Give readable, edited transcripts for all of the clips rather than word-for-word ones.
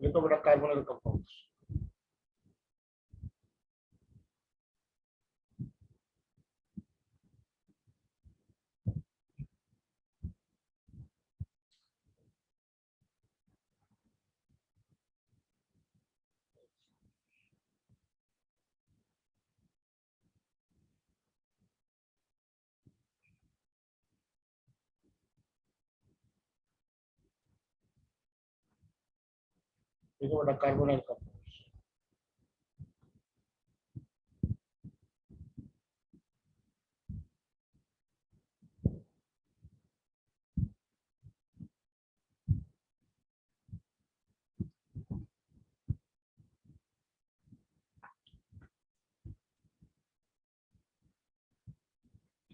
देखो बेटा carbonyl compound, देखो बेटा कार्बोनिल कंपाउंड।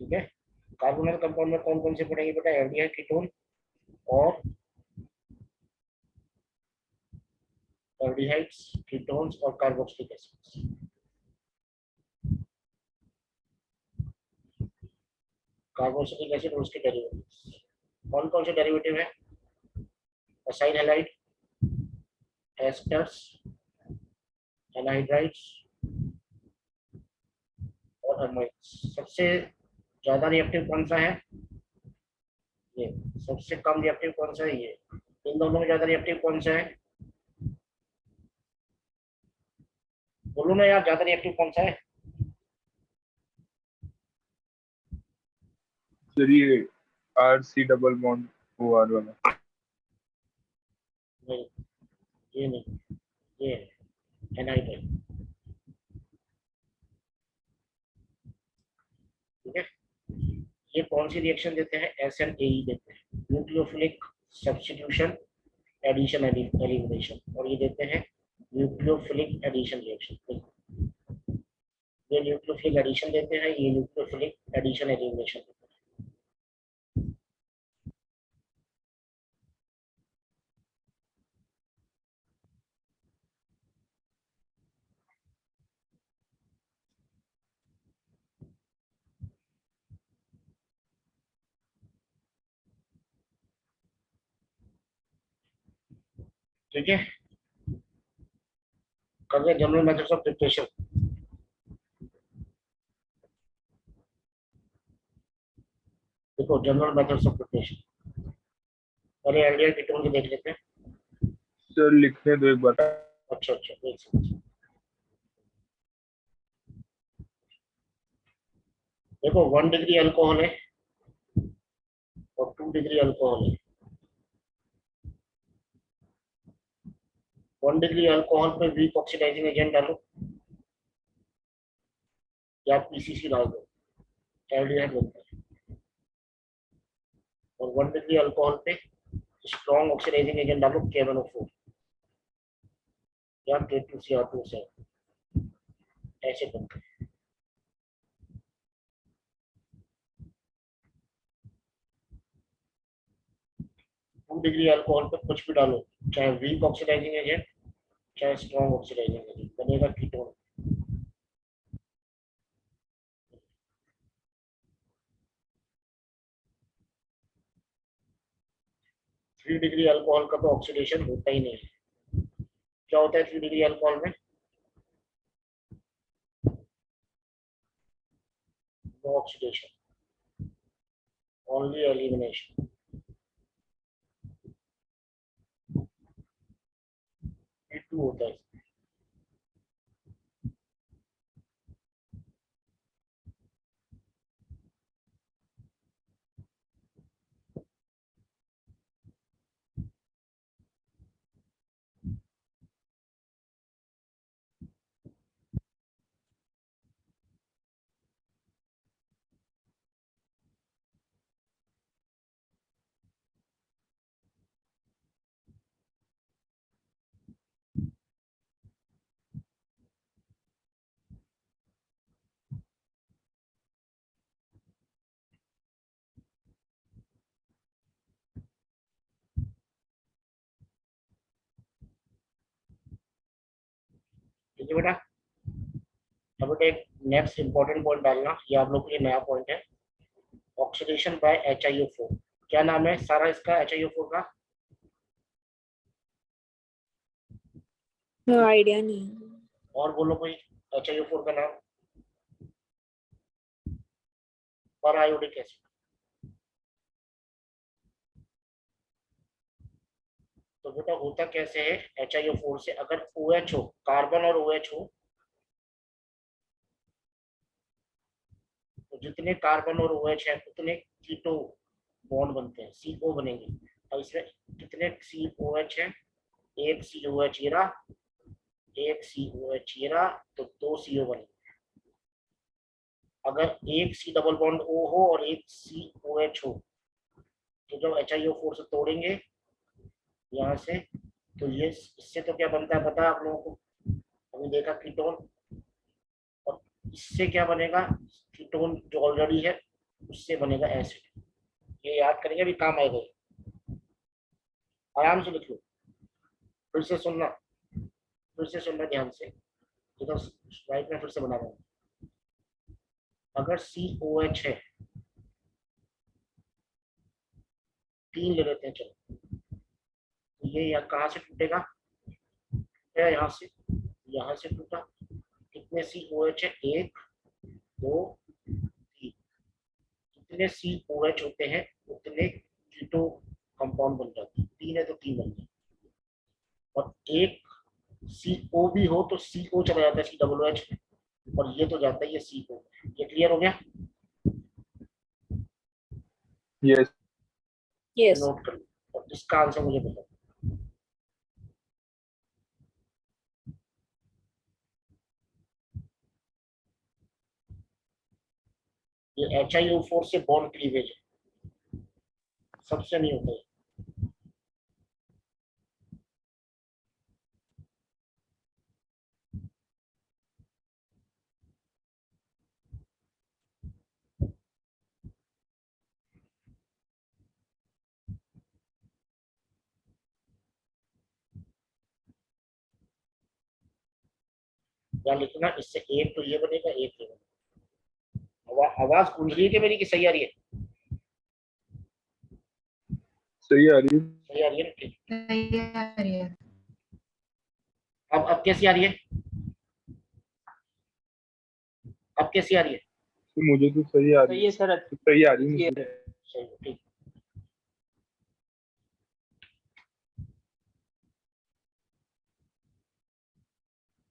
ठीक है, कार्बोनिल कंपाउंड में कौन कौन से पड़ेंगे बेटा? एल्डिहाइड, कीटोन और एल्डिहाइड्स, कीटोन्स और कार्बोक्सिलिक एसिड्स। कार्बोक्सिलिक एसिड और उसके डेरिवेटिव्स, कौन कौन से डेरिवेटिव है? असाइल हैलाइड, एस्टर्स, एनहाइड्राइड्स और अमाइड्स। सबसे ज्यादा रिएक्टिव कौन सा है? ये। सबसे कम रिएक्टिव कौन सा है? ये। इन दोनों में ज्यादा रिएक्टिव कौन सा है? बोलो ना यार, ज्यादा रिएक्टिव कौन सा है? सर ये RC डबल बॉन्ड OR वाला। नहीं, ये नहीं, ये एनहाइड्राइड। ठीक है, ये कौन सी रिएक्शन देते हैं? SNAE देते हैं, न्यूक्लियोफिलिक सब्स्टिट्यूशन एडिशन एलिमिनेशन। और ये देते हैं न्यूक्लियोफिलिक एडिशन रिएक्शन। ये न्यूक्लियोफिलिक एडिशन देते हैं, ये न्यूक्लियोफिलिक एडिशन एलिमिनेशन देते हैं। ठीक है, कर जनरल मेथड्स ऑफ प्रिपरेशन। देखो जनरल मेथड्स ऑफ प्रिपरेशन, पहले एल्डिहाइड कीटोन के देख लेते हैं। सर लिखने दो एक बार। अच्छा अच्छा, एक सेकंड। देखो 1 डिग्री अल्कोहल है और 2 डिग्री अल्कोहल है। 1 डिग्री अल्कोहल पे वीक ऑक्सीडाइजिंग एजेंट डालो या पीसीसी डाल दो, एल्डिहाइड बनता है। और 1 डिग्री अल्कोहल पे स्ट्रॉन्ग ऑक्सीडाइजिंग एजेंट डालो, KMnO4 या K2CR2, ऐसे बनता है। 2 डिग्री अल्कोहल पे कुछ भी डालो, चाहे वीक ऑक्सीडाइजिंग एजेंट चाहे स्ट्रॉन्ग ऑक्सीडाइजिंग एजेंट, बनेगा कीटोन। 3 डिग्री अल्कोहल का तो ऑक्सीडेशन होता ही नहीं है। क्या होता है 3 डिग्री अल्कोहल में? No oxidation, only elimination. P2 होता है। ठीक है बेटा, अब बेटा एक नेक्स्ट इंपॉर्टेंट पॉइंट डालना, ये आप लोग के लिए नया पॉइंट है। Oxidation by HiO4। क्या नाम है सारा इसका HiO4 का? आइडिया नहीं। और बोलो कोई HiO4 का नाम। पर आयोडिक एसिड। तो बेटा होता कैसे है HiO4 से, अगर OH हो, कार्बन और OH हो, तो जितने कार्बन और OH है उतने कीटो बॉन्ड बनते हैं, CO बनेंगे। और इसमें कितने COH है, एक COH ये रहा, एक COH ये रहा, तो दो CO बनेंगे। अगर एक C डबल बॉन्ड O हो और एक COH हो, तो जब HiO4 से तोड़ेंगे यहाँ से, तो ये इससे तो क्या बनता है पता है आप लोगों को, अभी देखा कीटोन। और इससे क्या बनेगा, कीटोन जो ऑलरेडी है उससे बनेगा एसिड। ये याद करेंगे, अभी काम आएगा, आराम से लिख लो। फिर से सुनना, फिर से सुनना ध्यान से, तो राइट में फिर से बना रहा हूँ। अगर COH है, तीन ले लेते हैं चलो, तो ये यहाँ कहाँ से टूटेगा, यहाँ से टूटा। कितने COH है, एक, दो, तीन। जितने COH होते हैं उतने कीटो कंपाउंड बन जाते हैं, तीन है तो तीन बन जाते हैं। और एक CO भी हो तो CO चला जाता है COOH में, और ये तो जाता है ये CO। ये क्लियर हो गया। यस। यस। नोट कर लो और इसका आंसर मुझे बताओ। ये HiO4 से बॉन्ड क्लीवेज है, सबसे नहीं होता है। क्या लिखना, इससे एक तो ये बनेगा, एक ये बनेगा। आवाज गूंज रही है कि मेरी, की सही आ रही है? सही आ रही है। सही आ रही है ना, ठीक। सही आ रही है। अब कैसी आ रही है, अब कैसी आ रही है? तो मुझे तो सही आ रही सही है सर। तो सही आ रही है मुझे। सही है, ठीक।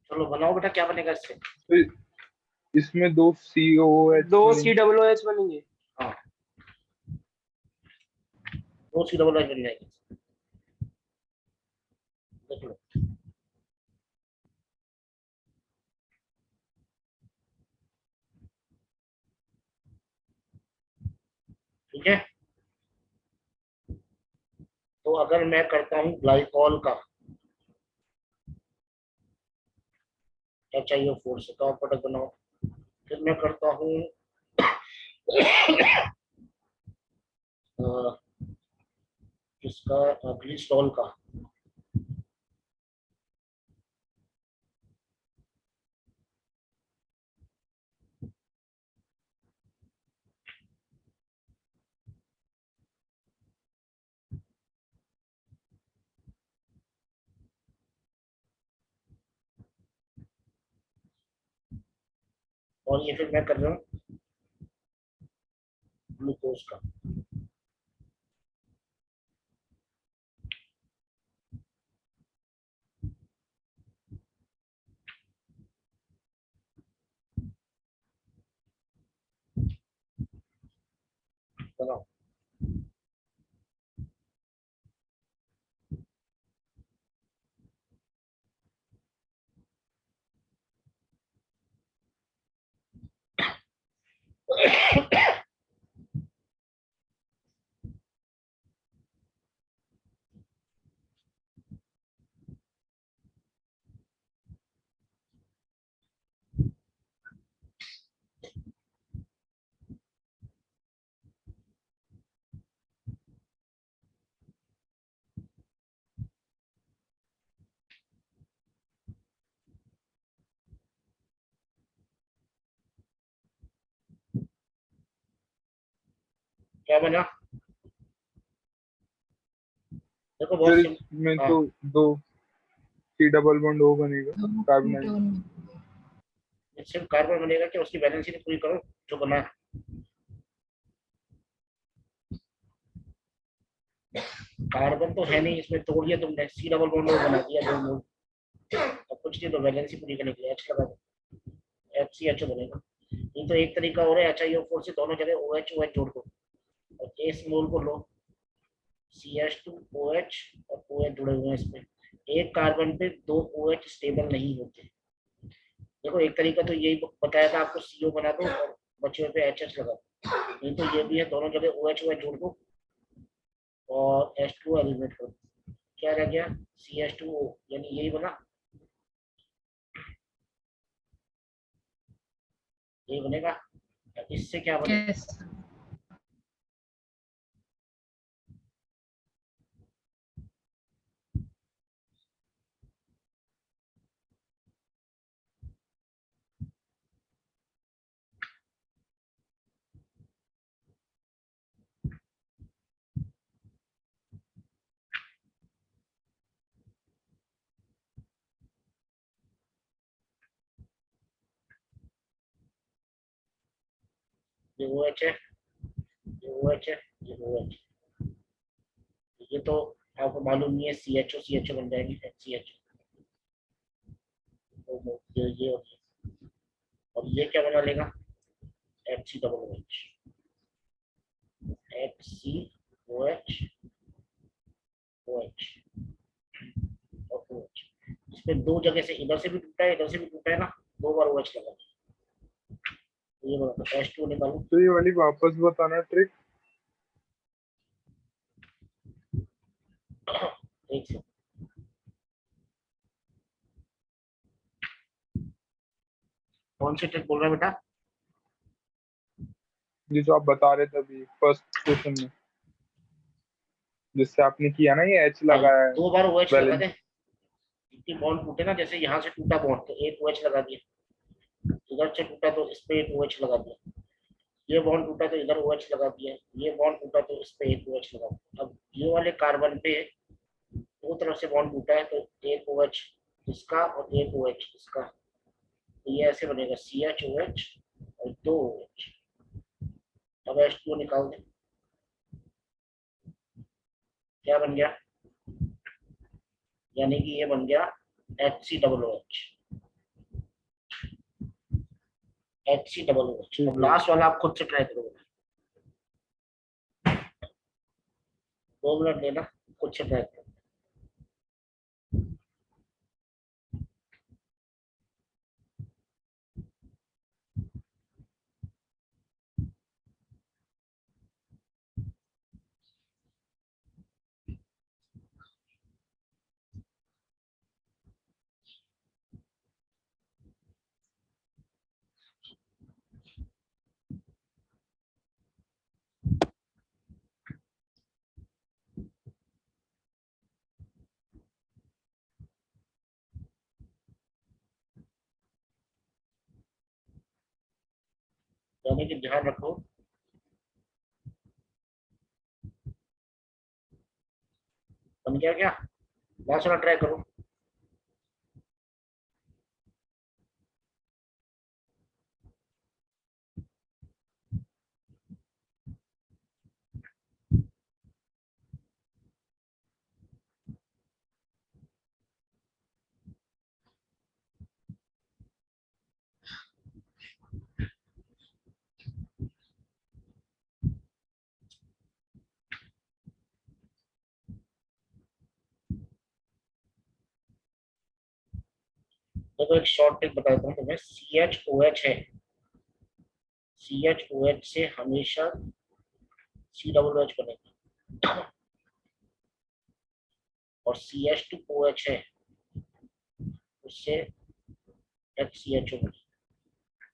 चलो बनाओ बेटा, क्या बनेगा इससे। तो इसमें दो COOH दो बनेंगे। COOH बनेंगे। हाँ, दो COOH बन जाएंगे, देख लो। ठीक है, तो अगर मैं करता हूँ ग्लाइकॉल का HiO4 से, तो प्रोडक्ट बनाओ। फिर मैं करता हूँ इसका ग्लिसरॉल का। और ये फिर मैं कर रहा हूँ ग्लूकोज का। बनाओ। क्या बना, देखो बहुत फिर सिंपल। इसमें हाँ, तो दो सी डबल बॉन्ड O बनेगा कार्बन। Ketone. सिर्फ कार्बन बनेगा कि उसकी वैलेंसी तो पूरी करो जो बना है। कार्बन तो है नहीं इसमें, तोड़ दिया तुमने, सी डबल बॉन्ड O बना दिया, दो मोल। अब कुछ नहीं तो वैलेंसी पूरी करने के लिए H लगा दो, HCHO बनेगा। ये तो एक तरीका हो रहा है HiO4 से दोनों जगह OH OH जोड़ दो और इस मोल को लो, CH2OH और OH जुड़े हुए हैं इसमें। एक कार्बन पे दो OH स्टेबल नहीं होते। देखो एक तरीका तो यही बताया था आपको, CO बना दो और बचे हुए पे HH लगा दो। नहीं तो ये भी है, दोनों जगह OH OH जोड़ दो और H2O एलिमिनेट कर दो। क्या रह गया? CH2O, यानी यही बना, यही बनेगा। इससे क्या बनेगा? Yes. ये OH है, ये OH है, ये OH। ये तो आपको मालूम नहीं है, CHO CHO बन जाएगी, HCH। ये और ये क्या बना लेगा? HC डबल HCOH OH और OH। इसमें दो जगह से, इधर से भी टूटा है, इधर से भी टूटा है ना, दो बार OH लगा। ये बना H2 निकालो। तो ये वाली वापस बताना ट्रिक। एक से कौन सी ट्रिक बोल रहा है बेटा? ये जो आप बता रहे थे अभी फर्स्ट क्वेश्चन में, जिससे आपने किया ना, ये H हाँ, लगाया है दो बार OH लगा वैलेंस। दे। जितनी बॉन्ड टूटे ना, जैसे यहाँ से टूटा बॉन्ड तो एक OH लगा दिया, इधर से टूटा तो इस पे एक OH लगा दिया, ये बॉन्ड टूटा तो इधर OH लगा दिया, ये बॉन्ड टूटा तो इस पे एक OH लगा दिया। अब ये वाले कार्बन पे दो तरफ से बॉन्ड टूटा है तो एक OH इसका और एक OH इसका, तो ये ऐसे बनेगा CHOH और दो OH। अब H2O निकाल दें, क्या बन गया? यानी कि ये बन गया HC double OH, HC double OH। ठीक अब है। लास्ट वाला आप खुद से ट्राई करोगे, 2 मिनट लेना, खुद से ट्राई करो। यानी कि ध्यान रखो, बन गया क्या? लास्ट वाला ट्राई करो। देखो एक शॉर्ट ट्रिक बताता हूँ तुम्हें, CHOH है, CHOH से हमेशा C डबल OH बनेगा, और CH2OH है, उससे HCHO बनेगा।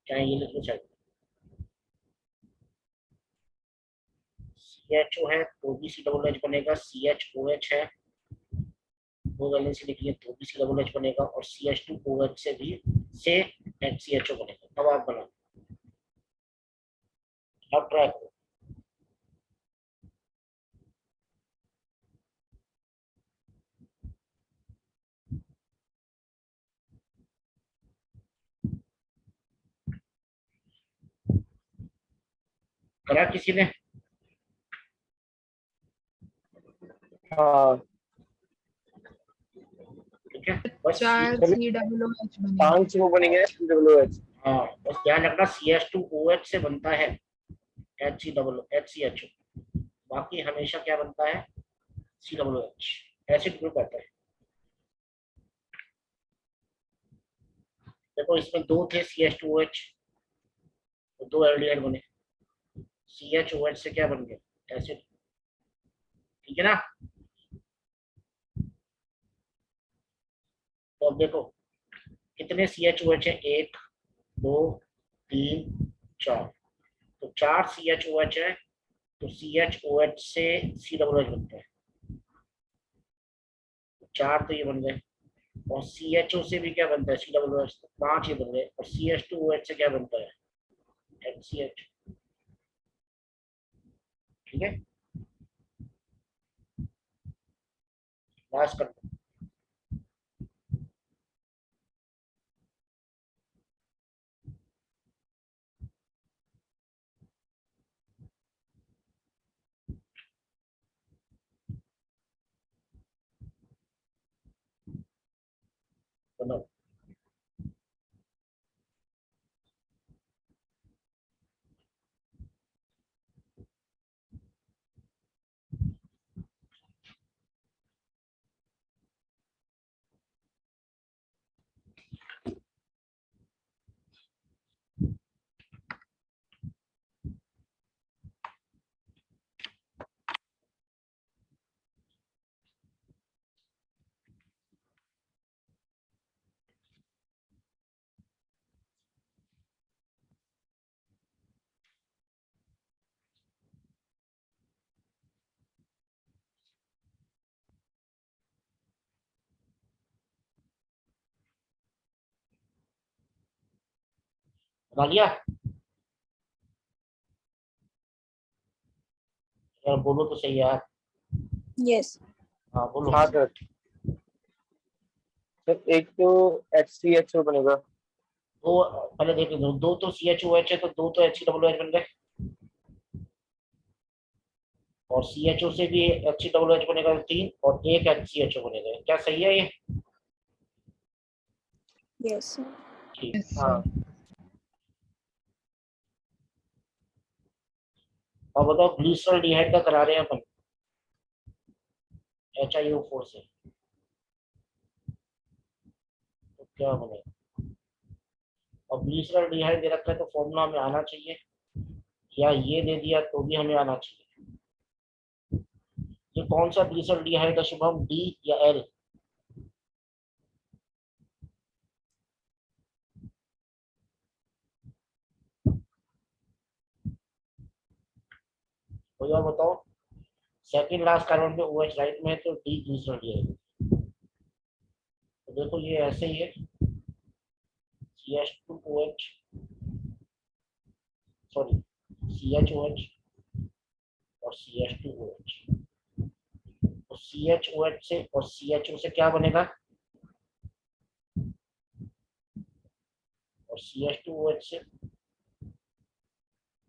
चाहे ये लिख लो, चाहे CHO है तो भी C डबल OH बनेगा, CHOH है दो वैलेंसी लिखी है तो भी C डबल OH बनेगा, और CH2OH से भी से HCHO बनेगा। अब आप बनाओ, अब ट्राई करो। करा किसी ने? हाँ ठीक है, बस 4 चलिए। COOH बनेंगे। 5 वो बनेंगे COOH। हाँ, बस ध्यान रखना CH2OH से बनता है HCHO, बाकी हमेशा क्या बनता है? COOH, एसिड ग्रुप आता है। देखो इसमें दो थे CH2OH, तो दो एल्डिहाइड बने, CHOH से क्या बन गया? एसिड। ठीक है ना? तो अब देखो कितने CHOH है? 1 2 3 4, तो 4 CHOH है, तो CHOH से COOH बनता है, 4 तो ये बन गए। और CHO से भी क्या बनता है? COOH, तो 5 ये बन गए। और CH2OH से क्या बनता है? HCH। ठीक है, लास्ट कर दो। बनाओ। बना लिया? यार बोलो तो सही यार। Yes. हाँ बोलो। हाँ सर। सर एक तो HCHO बनेगा। दो पहले देख लो, दो तो CHOH है, तो दो तो HCOOH बन गए। और CHO से भी HCOOH बनेगा, तो 3, और एक HCHO बनेगा। क्या सही है ये? Yes, sir. ठीक। Yes, हाँ sir. अब बताओ ग्लिसरॉल्डिहाइड का करा रहे हैं अपन HiO4 से, तो क्या बनेगा? और ग्लिसरॉल्डिहाइड दे रखा है, तो फॉर्मूला हमें आना चाहिए, या ये दे दिया तो भी हमें आना चाहिए। ये कौन सा ग्लिसरॉल्डिहाइड है शुभम, D या L? तो यार बताओ, सेकंड लास्ट कार्बन पे OH राइट में है, तो D ग्लिसरॉल्डिहाइड। तो देखो ये ऐसे ही है, CH2OH, सॉरी CHOH और CH2OH। तो CHOH से और CHO से क्या बनेगा? और CH2OH से,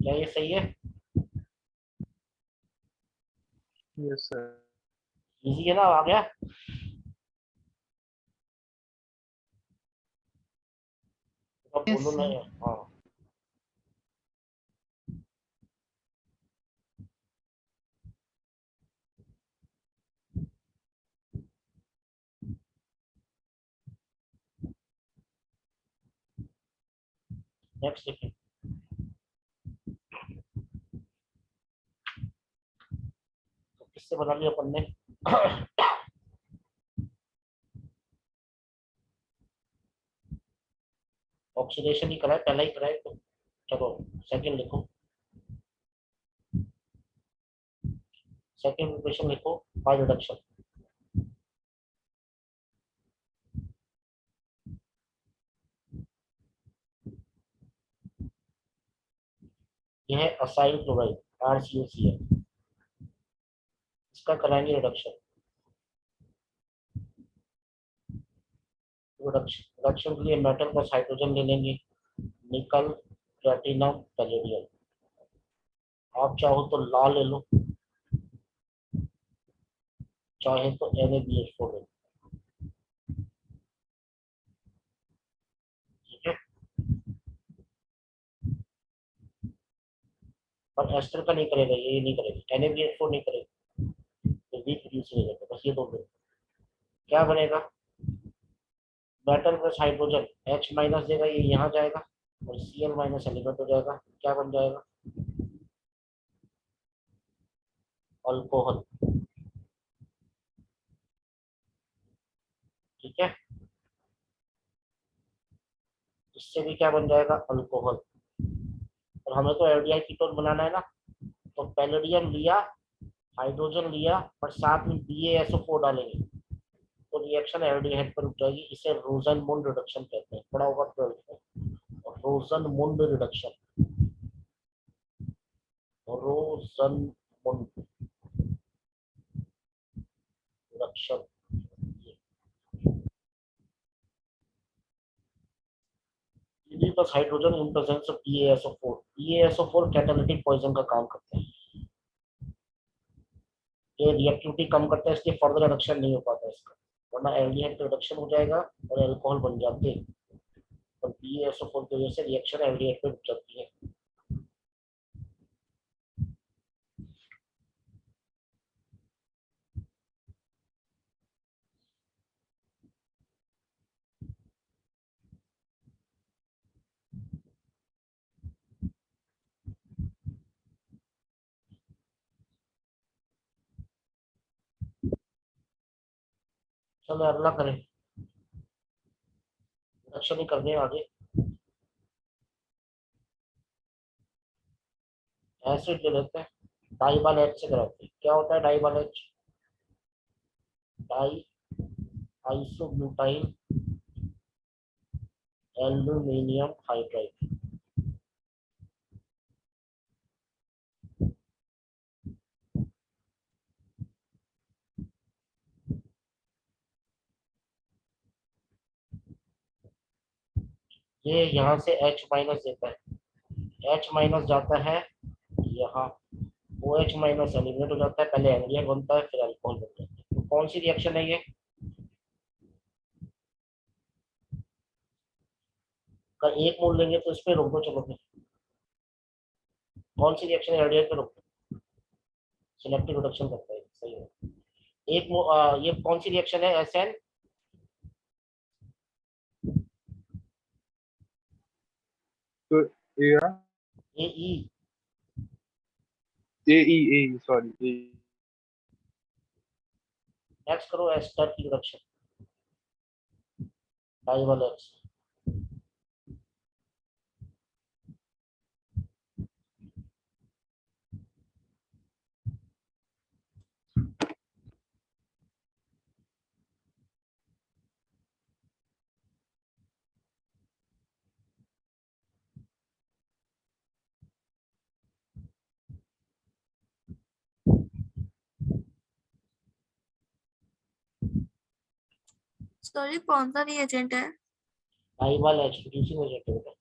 क्या ये सही है? Yes sir. इजी है ना? आ गया? तो Yes, बोलो ना sir. यार। हाँ नेक्स्ट देखिए, तो किससे बना लिया अपन ने? ऑक्सीडेशन ही करा है, पहला ही करा है, तो चलो सेकंड लिखो, सेकंड इक्वेशन लिखो, बाय रिडक्शन। यह है असाइल क्लोराइड RCOCl, इसका कराएंगे रिडक्शन। रिडक्शन के लिए मेटल का हाइड्रोजन ले लेंगे, निकल, प्लेटिनम, पैलेडियम। आप चाहो तो ला ले लो, चाहे तो NaBH4 ले लो। ठीक है, पर एस्टर का नहीं करेगा, ये नहीं करेगा, NaBH4 नहीं करेगा, तो वीक रिड्यूस नहीं करेगा, बस ये दो मिनट। क्या बनेगा, metal plus hydrogen H minus देगा, ये यहाँ जाएगा और Cl माइनस एलिमेंट हो जाएगा, क्या बन जाएगा, अल्कोहल। ठीक है, इससे भी क्या बन जाएगा, अल्कोहल। और हमें तो एल्डिहाइड कीटोन बनाना है ना, तो पैलेडियम लिया, हाइड्रोजन लिया और साथ में BaSO4 डालेंगे, तो रिएक्शन एल्डिहाइड पर रुक जाएगी। इसे रोजन-मुंड रिडक्शन कहते हैं, पढ़ा होगा 12th में, Rosenmund reduction, Rosenmund reduction. Pb plus hydrogen in presence of BaSO4, BaSO4 catalytic poison का काम करते हैं, ये रिएक्टिविटी कम करता है, इसलिए फर्दर रिडक्शन नहीं हो पाता इसका, वरना एल्डिहाइड का रिडक्शन हो जाएगा और अल्कोहल बन जाते हैं, और BaSO4 की वजह से रिएक्शन एल्डिहाइड पे रुक जाती है। चलो अगला करें, रिडक्शन ही करने हैं आगे। एसिड ले लेते हैं, डाइबाल एच से कराते हैं। क्या होता है डाइबाल H, die isobutyl aluminium hydride. ये यहाँ से H माइनस देता है, H माइनस जाता है यहाँ, OH माइनस एलिमिनेट हो जाता है, पहले एल्डिहाइड बनता है फिर अल्कोहल बनता है। तो कौन सी रिएक्शन है ये, अगर एक मोल लेंगे तो इस पे रोक दो, चलो फिर कौन सी रिएक्शन है एल्डिहाइड पे रोक दो, सिलेक्टिव रिडक्शन करता है, सही है। ये कौन सी रिएक्शन है, SN तो ए AE। ए सॉरी ए। नेक्स्ट करो एस्टर की रिडक्शन, डाइवल H। सॉरी, कौन सा रिएजेंट है? डाइवल H रिड्यूसिंग एजेंट है बेटा।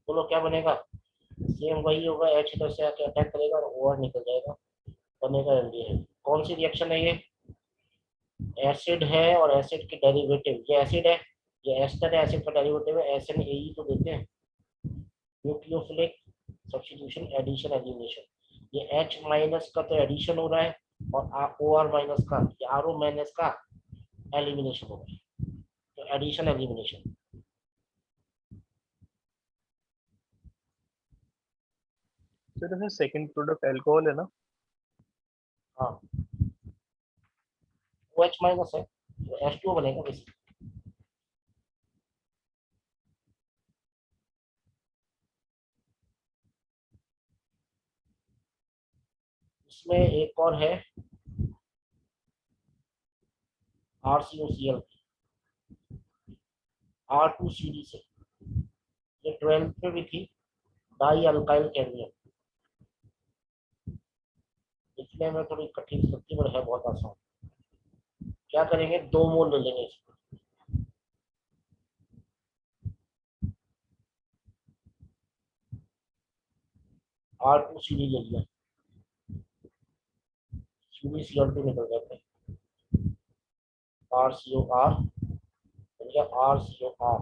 बोलो क्या बनेगा, सेम वही होगा, H इधर से आके अटैक करेगा और OR निकल जाएगा, बनेगा एल्डिहाइड। कौन सी रिएक्शन है ये, एसिड है और एसिड के डेरिवेटिव, ये एसिड है, ये एस्टर है, एसिड का डेरिवेटिव है, SNAE तो देते हैं, न्यूक्लियोफिलिक सब्स्टिट्यूशन एडिशन एलिमिनेशन। ये H माइनस का तो एडिशन हो रहा है और OR माइनस का, ये RO माइनस का एलिमिनेशन हो रहा है, तो एडिशन एलिमिनेशन। तो सेकंड प्रोडक्ट अल्कोहल है ना? हाँ, OH माइनस है तो H2O बनेगा बेसिक। इसमें एक और है RCOCl, R2CD से, ये 12th में भी थी, डाई अल्काइल कैडमियम। लिखने में थोड़ी कठिन लगती है, पर है बहुत आसान। क्या करेंगे, 2 मोल ले लेंगे इसको, R2CD ले लिया, CuCl2 निकल जाते हैं, RCOR या RCOR,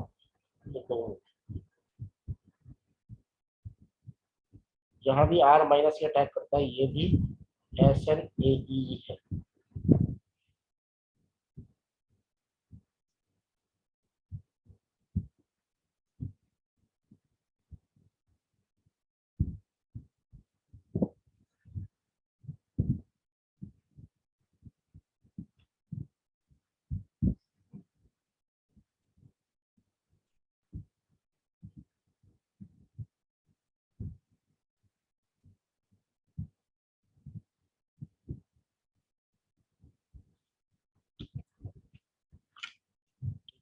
ये 2 मोल। जहां भी R माइनस के अटैक करता है, ये भी SNAE है।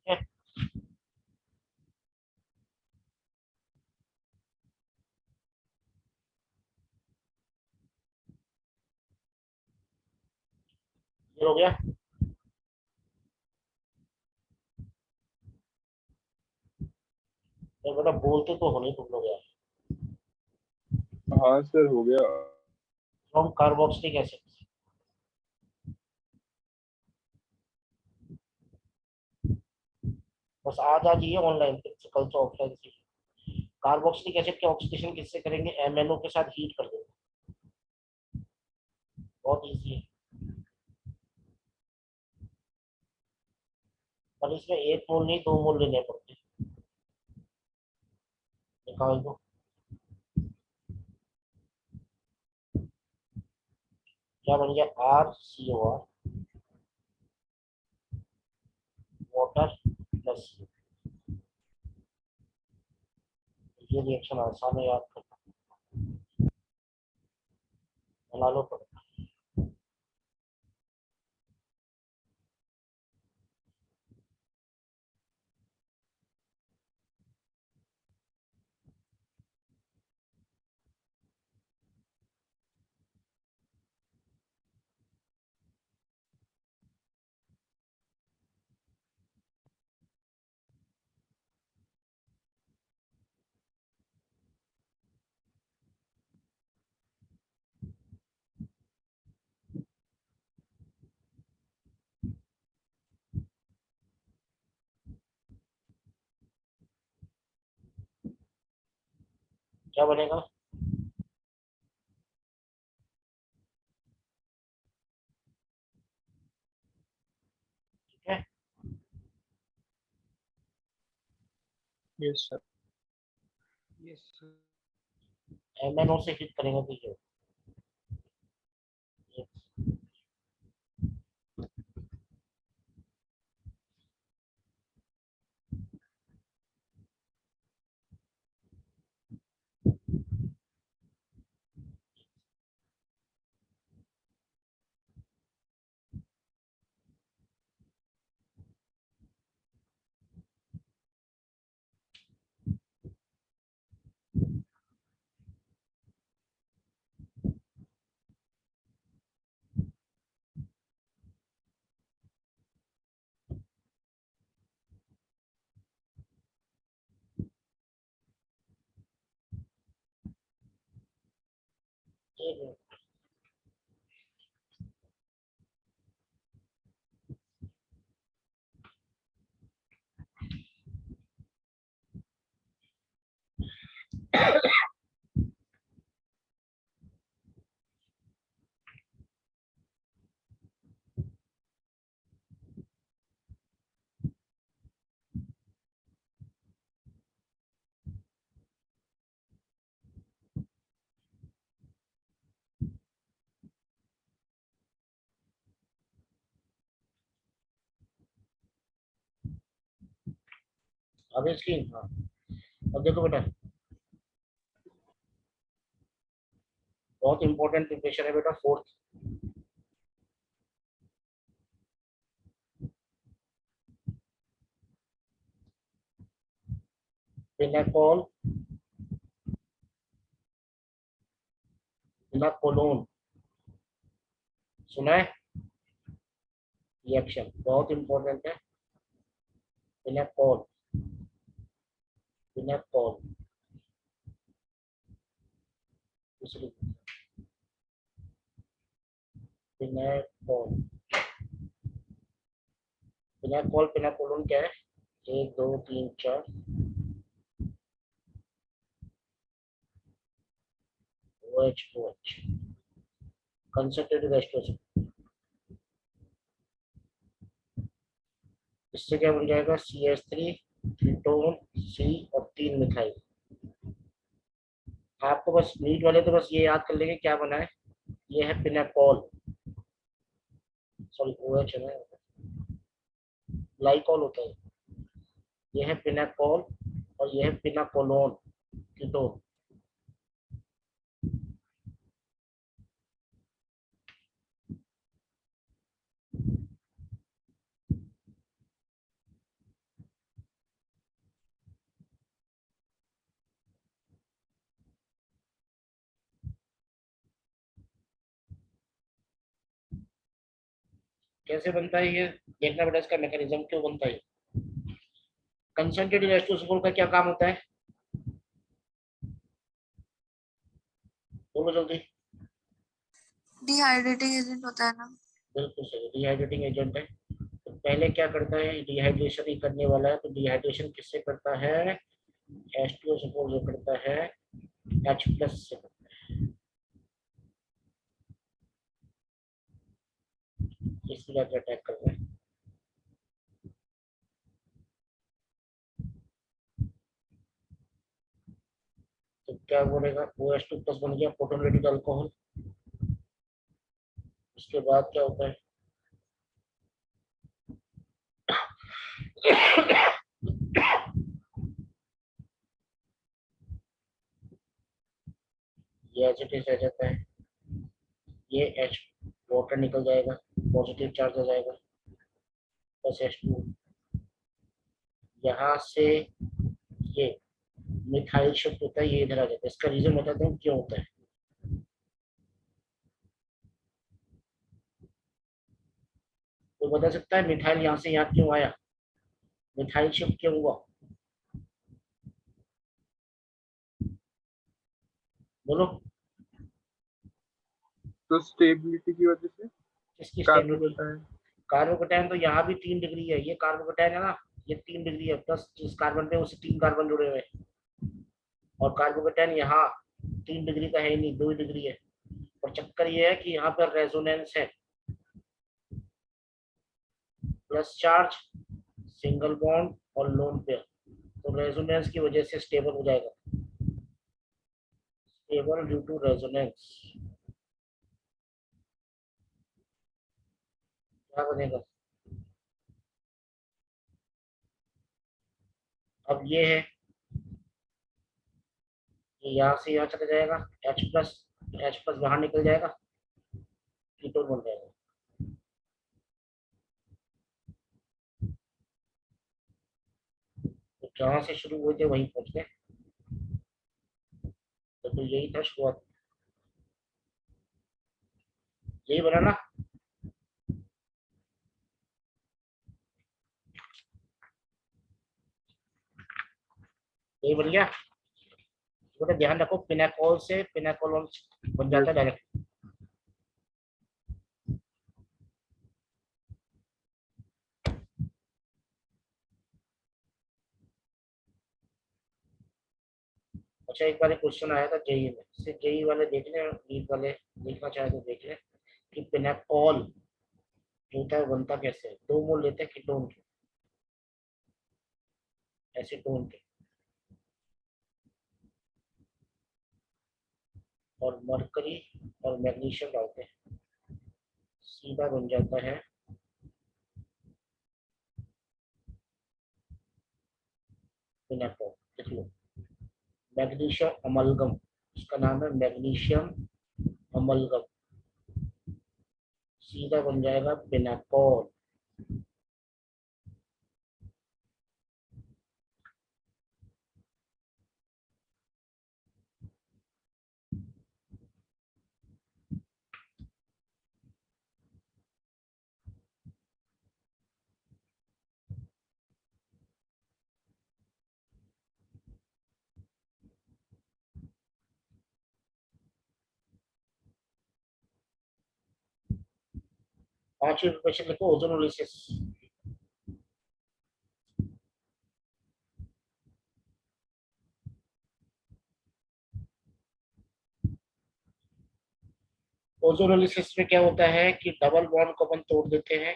ठीक है, ये हो गया। तो बेटा बोलते तो होने तुम लोग यार। हाँ सर हो गया। फ्रॉम कार्बोक्सिलिक एसिड, बस आज आ जाइए ऑनलाइन, फिर कल से ऑफलाइन से। कार्बोक्सिलिक एसिड के ऑक्सीडेशन किससे करेंगे, MnO के साथ हीट कर देंगे, बहुत इजी है। पर इसमें 1 मोल नहीं, 2 मोल लेने पड़ते हैं। निकाल दो, क्या बन गया, RCOR, वाटर प्लस। ये रिएक्शन आसान है याद करना, बना लो तो। क्या बनेगा, ठीक है। Yes, sir. MnO से हीट करेंगे तो ये ये आगे स्क्रीन, हाँ। अब देखो बेटा, बहुत इंपॉर्टेंट प्रिपरेशन है बेटा, 4th। पिनाकोल, पिनाकोलोन, सुना है? रिएक्शन बहुत इंपॉर्टेंट है। पिनाकोल, पिनाकोल, दूसरी पिनाकोल, पिनाकोल, पिनाकोलोन क्या है? 1 2 3 4 OH OH कंसंट्रेटेड एस्ट्रोजन। इससे क्या बन जाएगा? CH3 कीटोन C और 3 मिथाइल। आपको बस नीट वाले तो बस ये याद कर लेंगे क्या बना है। ये है पिनाकोल, सॉरी OH है ना, ग्लाइकॉल होता है। ये है पिनाकोल और ये है पिनाकोलोन कीटोन। कैसे बनता है ये देखना पड़ेगा, इसका मैकेनिज्म क्यों बनता है। कंसंट्रेटेड एस्ट्रोसोल का क्या काम होता है? बोलो जल्दी। डिहाइड्रेटिंग एजेंट होता है ना। बिल्कुल सही, डिहाइड्रेटिंग एजेंट है। तो पहले क्या करता है? डिहाइड्रेशन ही करने वाला है। तो डिहाइड्रेशन किससे करता है? H2SO4 जो करता है H+ से करता है। इसके बाद अटैक कर रहा है। तो क्या बोलेगा? OH2+ बन गया प्रोटोन रेडिकल अल्कोहल। उसके बाद क्या होता है? ये एच रह जाता है। ये H वाटर निकल जाएगा, पॉजिटिव चार्ज हो जाएगा, बस H2। यहाँ से ये मिथाइल शिफ्ट होता है, ये इधर आ जाता है। इसका रीजन बताता हूँ क्यों होता है। तो बता सकता है मिथाइल यहाँ से यहाँ क्यों आया? मिथाइल शिफ्ट क्यों हुआ? बोलो। तो स्टेबिलिटी की वजह से किसकी कार्बन स्टेबिलिटी? बताएं। कार्बोकेटायन तो यहाँ भी 3 डिग्री है। ये कार्बोकेटायन है ना, ये 3 डिग्री है, प्लस जिस कार्बन पे उससे 3 कार्बन जुड़े हुए हैं। और कार्बोकेटायन यहाँ 3 डिग्री का है ही नहीं, 2 डिग्री है। और चक्कर ये है कि यहाँ पर रेजोनेंस है, प्लस चार्ज, सिंगल बॉन्ड और लोन पेयर। तो रेजोनेंस की वजह से स्टेबल हो जाएगा, स्टेबल ड्यू टू रेजोनेंस। क्या बनेगा? अब ये है, ये यहाँ से यहाँ चला जाएगा, H+ बाहर निकल जाएगा, कीटोन बन जाएगा। तो जहाँ से शुरू हुए थे वहीं पहुंच गए। तो यही था शुरुआत, यही बना ना। यही बन गया। तो ध्यान रखो, पिनाकोल से पिनाकोलोन बन जाता है डायरेक्ट। अच्छा, एक बार एक क्वेश्चन आया था जेई में, सिर्फ जेई वाले देख लें, नीट वाले देखना चाहे तो देख लें कि पिनाकोल जो होता है बनता कैसे है। 2 मोल लेते हैं कीटोन के, एसीटोन के, और मरकरी और मैग्नीशियम डालते हैं, सीधा बन जाता है पिनाकोल। देख लो, मैग्नीशियम अमलगम, उसका नाम है मैग्नीशियम अमलगम, सीधा बन जाएगा पिनाकोल। पांचवी क्वेश्चन देखो, ओजोनोलिसिस। ओजोनोलिसिस में क्या होता है कि डबल बॉन्ड को अपन तोड़ देते हैं।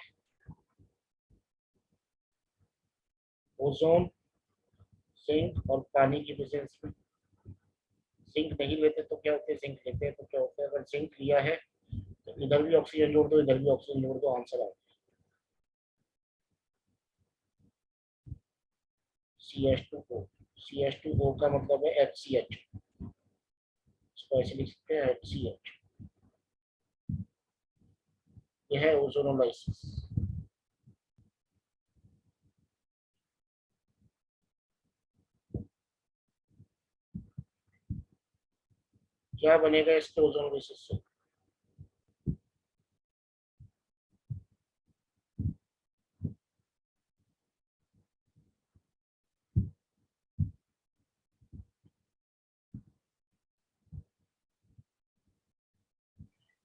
ओजोन, जिंक और पानी की प्रेजेंस में। जिंक नहीं लेते तो क्या होते हैं, जिंक लेते हैं तो क्या होता है, अगर जिंक लिया है तो इधर भी ऑक्सीजन जोड़ दो, इधर भी ऑक्सीजन जोड़ दो, आंसर आ CH2O। CH2O का मतलब है HCH, इसको ऐसे लिख सकते हैं HCH। यह है ओजोनोलाइसिस। क्या बनेगा इसके ओजोनोलाइसिस से?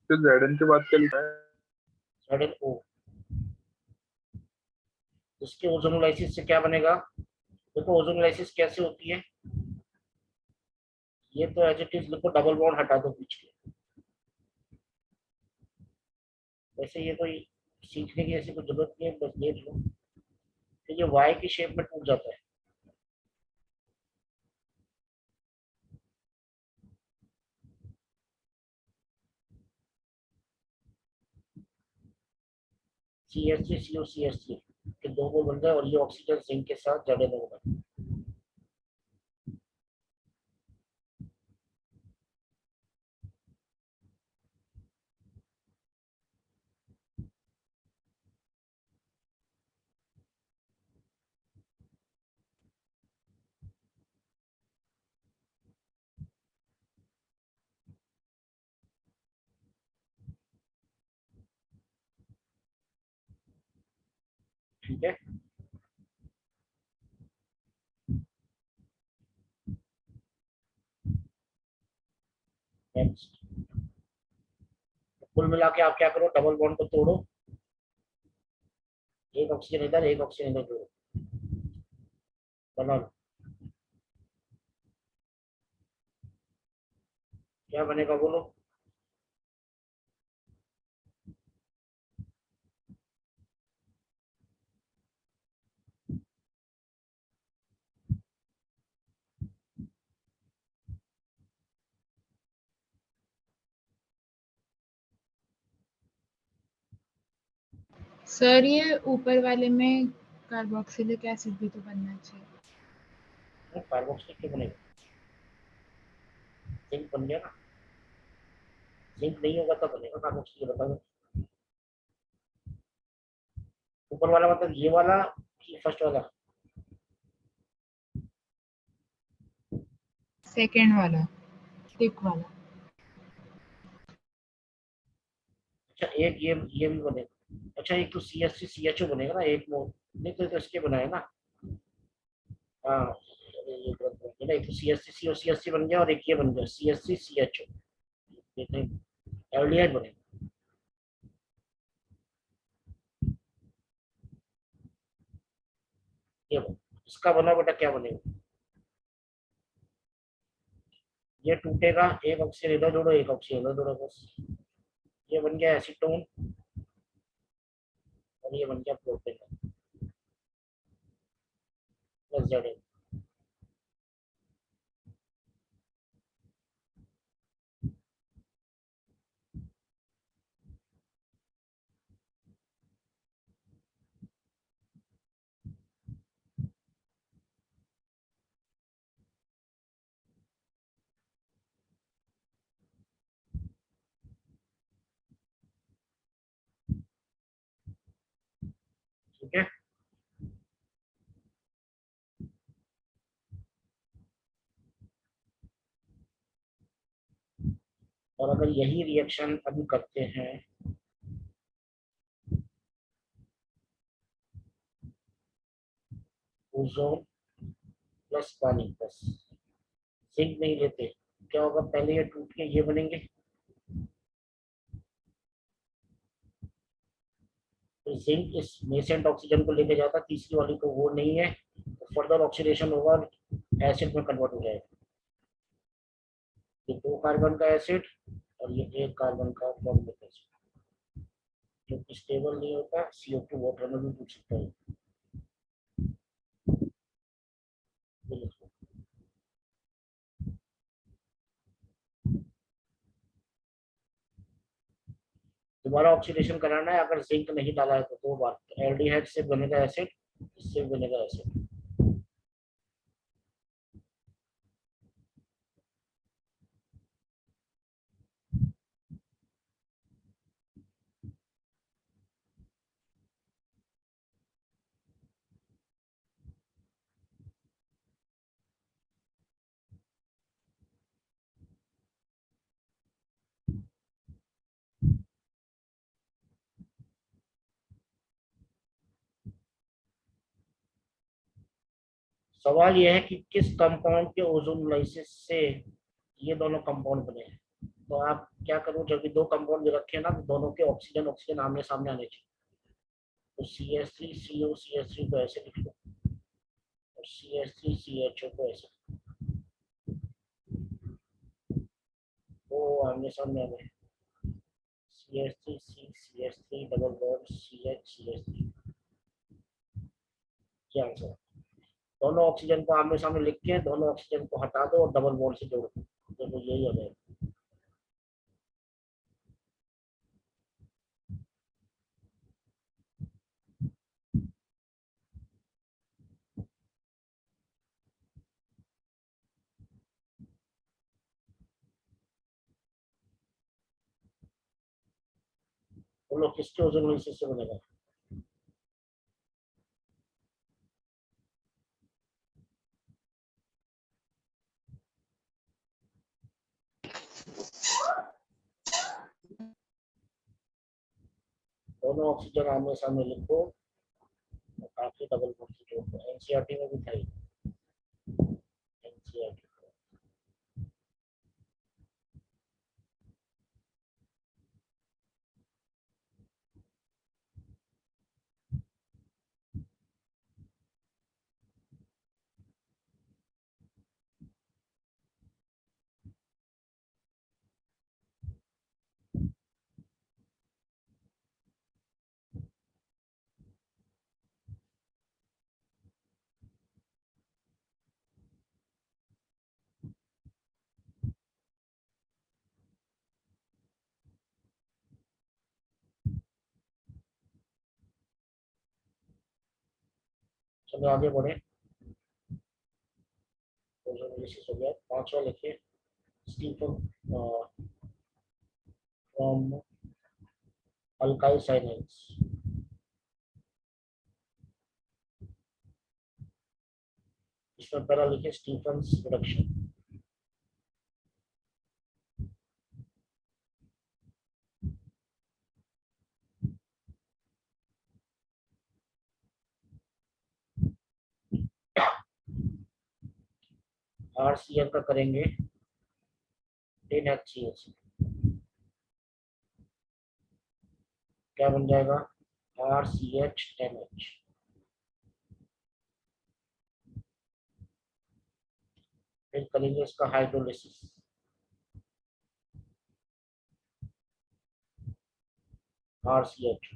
तो Zn के बाद क्या लिखा है? ZnO। इसके ओजोनोलाइसिस से क्या बनेगा? देखो ओजोनोलाइसिस कैसे होती है, ये तो एज इट इज लिखो, डबल बॉन्ड हटा दो बीच के। वैसे ये कोई सीखने की ऐसी कोई जरूरत नहीं है, बस देख लो। तो ये वाई की शेप में टूट जाता है। CH3COCH3 के दो वो बन गए और ये ऑक्सीजन जिंक के साथ जड़े होगा। ठीक है। नेक्स्ट, कुल मिला के आप क्या करो, डबल बॉन्ड को तोड़ो, एक ऑक्सीजन इधर एक ऑक्सीजन इधर जोड़ो, बना लो। क्या बनेगा बोलो? सर ये ऊपर वाले में कार्बोक्सिलिक एसिड भी तो बनना चाहिए। कार्बोक्सिलिक क्यों बनेगा? जिंक बन गया ना। जिंक नहीं होगा तब बनेगा कार्बोक्सिलिक, बता दो। ऊपर वाला मतलब ये वाला कि फर्स्ट वाला? सेकेंड वाला, थिक वाला। अच्छा एक ये भी बनेगा। अच्छा एक तो CH3CHO बनेगा ना, एक मोल। नहीं तो इसके बनाए ना। हाँ अरे ये गलत बन गया ना, एक तो CH3COCH3 बन गया और एक ये बन गया CH3CHO। ये नहीं, एल्डिहाइड बनेगा। ये इसका बना बेटा क्या बनेगा? ये टूटेगा, एक ऑक्सीजन इधर जोड़ो एक ऑक्सीजन इधर जोड़ो, बस। ये बन गया एसीटोन और ये बन गया प्रोपेनॉन प्लस जेड। ठीक है। और अगर यही रिएक्शन अभी करते हैं, ओजोन प्लस पानी प्लस जिंक नहीं लेते, क्या होगा? पहले ये टूट के ये बनेंगे, तो जिंक इस नेसेंट ऑक्सीजन को लेके जाता, तीसरी वाली को वो नहीं है, तो फर्दर ऑक्सीडेशन होगा और एसिड में कन्वर्ट हो जाएगा। ये 2 कार्बन का एसिड और ये 1 कार्बन का फॉर्मिक एसिड, जो कि स्टेबल नहीं होता, CO2 वाटर में भी पूछ सकता है। ये लिखो। दोबारा ऑक्सीडेशन कराना है, अगर जिंक नहीं डाला है तो 2 बार, एल्डिहाइड से बनेगा एसिड, इससे बनेगा एसिड। सवाल यह है कि किस कंपाउंड के ओजोनोलाइसिस से ये दोनों कंपाउंड बने हैं। तो आप क्या करो, जब भी 2 कंपाउंड रखे ना, तो दोनों के ऑक्सीजन ऑक्सीजन आमने सामने आने चाहिए। तो CH3CO CH3 को ऐसे लिख लो और CH3CHO को ऐसे, वो आमने सामने आ गए। CH3CH3 डबल बॉन्ड CH क्या आंसर है? दोनों ऑक्सीजन को आमने सामने लिख के दोनों ऑक्सीजन को हटा दो और डबल बॉन्ड से जोड़ दो, तो यही हो जाएगा। बोलो किसके ओजोनोलाइसिस से बनेगा? दोनों ऑक्सीजन आमने सामने लिखो और काफी डबल बॉन्ड से जोड़ दो। एनसीईआरटी में भी था ये। एनसीईआरटी चलो आगे बढ़े। ओजोनोलाइसिस हो गया। 5वां लिखिए, स्टीफन फ्रॉम अल्काइल साइनाइड्स। इसमें पहला लिखिए स्टीफन्स रिडक्शन। RCl का करेंगे 10HCl, क्या बन जाएगा? RCH10H। फिर करेंगे इसका hydrolysis. RCH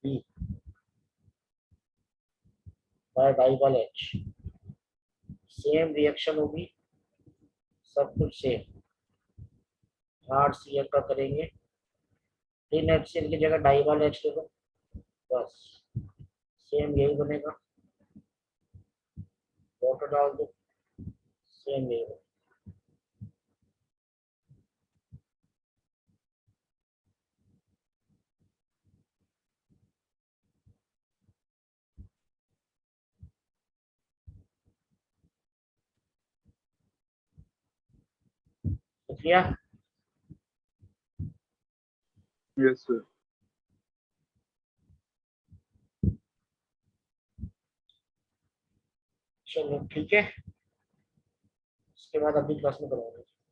B by DIBAL H। Same reaction होगी, सब कुछ सेम। RCl का करेंगे 10HCl की जगह डाइवल H ले लो, बस सेम यही बनेगा। वाटर डाल दो, सेम यही बनेगा। लिया? Yes, sir. चलो ठीक है, इसके बाद अगली क्लास में करेंगे।